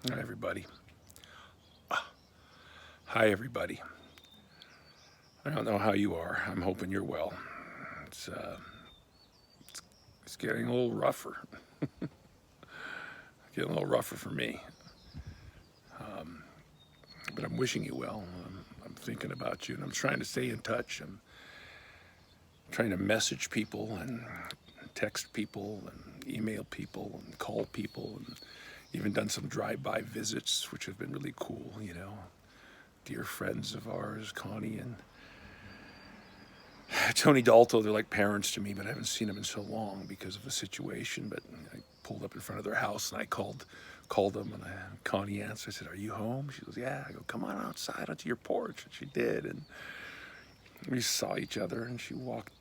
Hi, everybody. Hi, everybody. I don't know how you are. I'm hoping you're well. It's, uh, it's getting a little rougher. Getting a little rougher for me. But I'm wishing you well. I'm thinking about you, and I'm trying to stay in touch. I'm trying to message people and text people and email people and call people, and even done some drive-by visits, which have been really cool. Dear friends of ours, Connie and Tony Dalto, they're like parents to me, but I haven't seen them in so long because of the situation. But I pulled up in front of their house and I called them, and Connie answered. I said, "Are you home?" She goes, "Yeah." I go, "Come on outside onto your porch," and she did. And we saw each other, and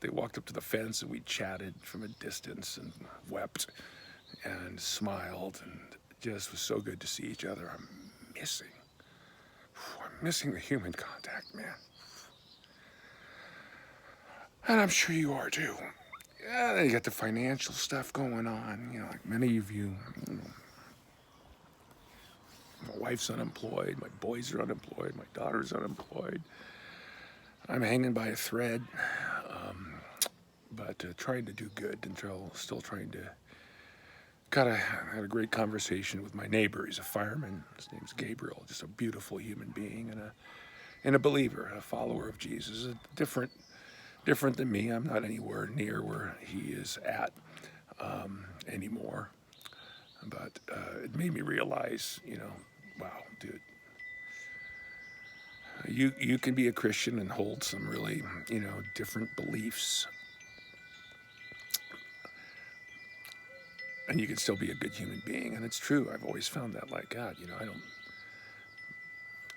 they walked up to the fence, and we chatted from a distance and wept and smiled, and just was so good to see each other. Missing, I'm missing the human contact, man. And I'm sure you are too. Yeah, then you got the financial stuff going on. Like many of you, my wife's unemployed, my boys are unemployed, my daughter's unemployed. I'm hanging by a thread, but trying to do good until still trying to. Had a great conversation with my neighbor. He's a fireman. His name's Gabriel. Just a beautiful human being and a believer, a follower of Jesus. Different than me. I'm not anywhere near where he is at anymore. But it made me realize, wow, dude, you can be a Christian and hold some really, different beliefs, and you can still be a good human being. And it's true. I've always found that, like God,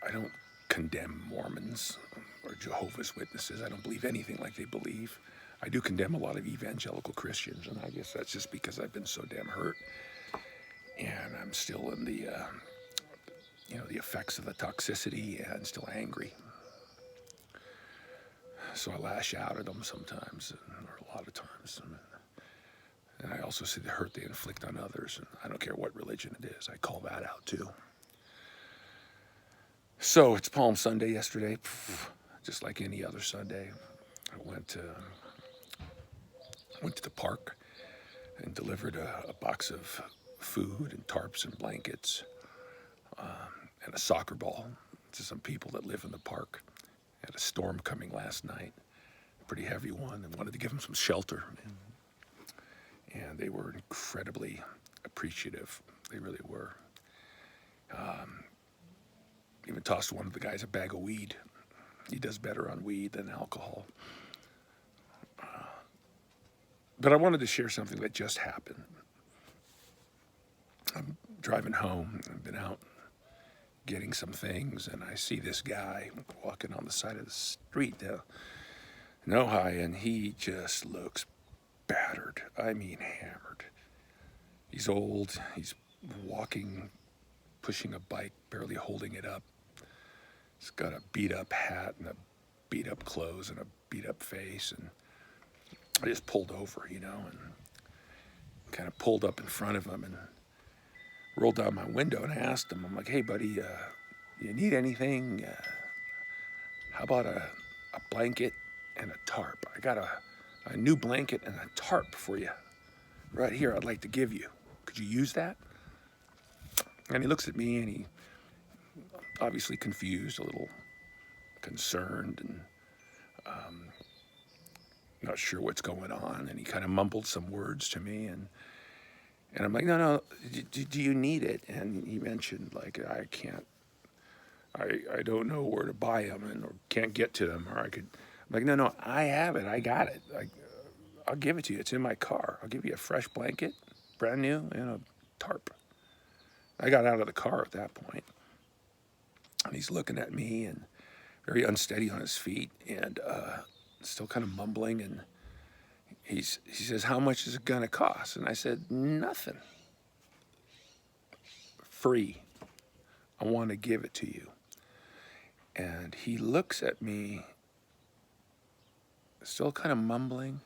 I don't condemn Mormons or Jehovah's Witnesses. I don't believe anything like they believe. I do condemn a lot of evangelical Christians, and I guess that's just because I've been so damn hurt, and I'm still in the effects of the toxicity and still angry. So I lash out at them sometimes, or a lot of times. And I also see the hurt they inflict on others. And I don't care what religion it is, I call that out too. So it's Palm Sunday yesterday, just like any other Sunday. I went to the park and delivered a box of food and tarps and blankets and a soccer ball to some people that live in the park. Had a storm coming last night, a pretty heavy one, and wanted to give them some shelter. And they were incredibly appreciative. They really were. Even tossed one of the guys a bag of weed. He does better on weed than alcohol. But I wanted to share something that just happened. I'm driving home. I've been out getting some things, and I see this guy walking on the side of the street now, Nohi, and he just looks battered. I mean, hammered. He's old. He's walking, pushing a bike, barely holding it up. He's got a beat up hat and a beat up clothes and a beat up face. And I just pulled over, and kind of pulled up in front of him and rolled down my window and I asked him, I'm like, "Hey, buddy, you need anything? How about a blanket and a tarp? I got a new blanket and a tarp for you right here I'd like to give you. Could you use that?" And he looks at me and he obviously confused, a little concerned, and not sure what's going on. And he kind of mumbled some words to me, and I'm like, "No, do you need it?" And he mentioned, like, "I can't, I don't know where to buy them and or can't get to them, or I could." I'm like, "No, I have it. I got it. I'll give it to you. It's in my car. I'll give you a fresh blanket, brand new, and a tarp." I got out of the car at that point, and he's looking at me and very unsteady on his feet and still kind of mumbling. And he says, "How much is it gonna cost?" And I said, "Nothing. Free. I want to give it to you." And he looks at me, still kind of mumbling.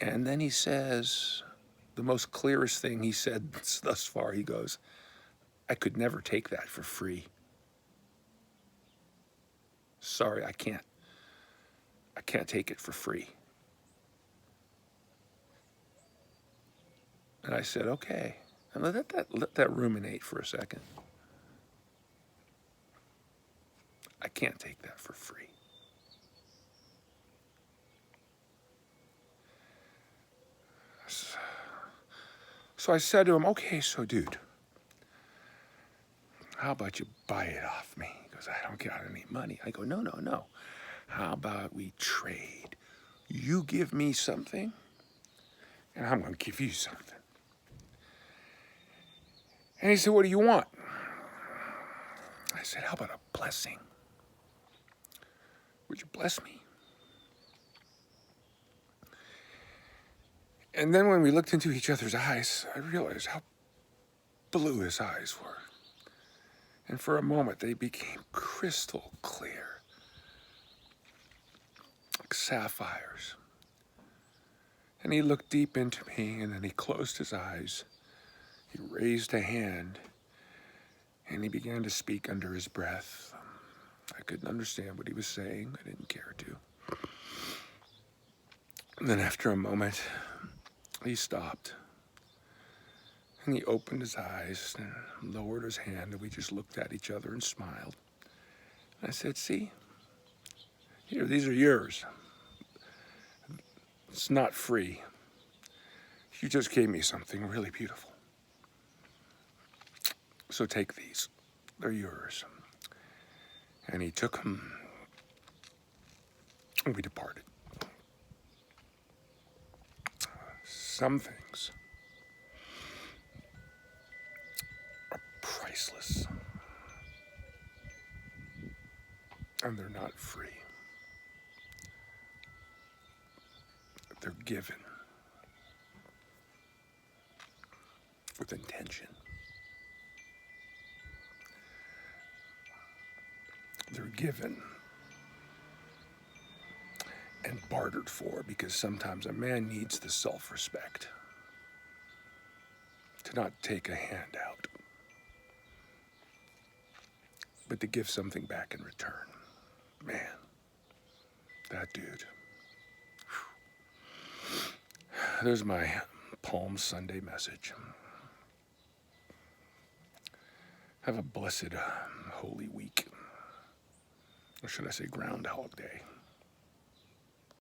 And then he says, the most clearest thing he said thus far, he goes, I could never take that for free. Sorry, I can't. I can't take it for free. And I said, okay. And let that ruminate for a second. I can't take that for free. So I said to him, okay, so dude, how about you buy it off me? He goes, I don't got any money. I go, no. How about we trade? You give me something, and I'm going to give you something. And he said, what do you want? I said, how about a blessing? Would you bless me? And then when we looked into each other's eyes, I realized how blue his eyes were. And for a moment, they became crystal clear, like sapphires. And he looked deep into me, and then he closed his eyes. He raised a hand, and he began to speak under his breath. I couldn't understand what he was saying. I didn't care to. And then after a moment, he stopped. And he opened his eyes and lowered his hand, and we just looked at each other and smiled. And I said, see, here, these are yours. It's not free. You just gave me something really beautiful. So take these. They're yours. And he took them, and we departed. Some things are priceless, and they're not free. They're given with intention. They're given and bartered for, because sometimes a man needs the self-respect to not take a handout, but to give something back in return. Man, that dude. There's my Palm Sunday message. Have a blessed Holy Week. Or should I say Groundhog Day?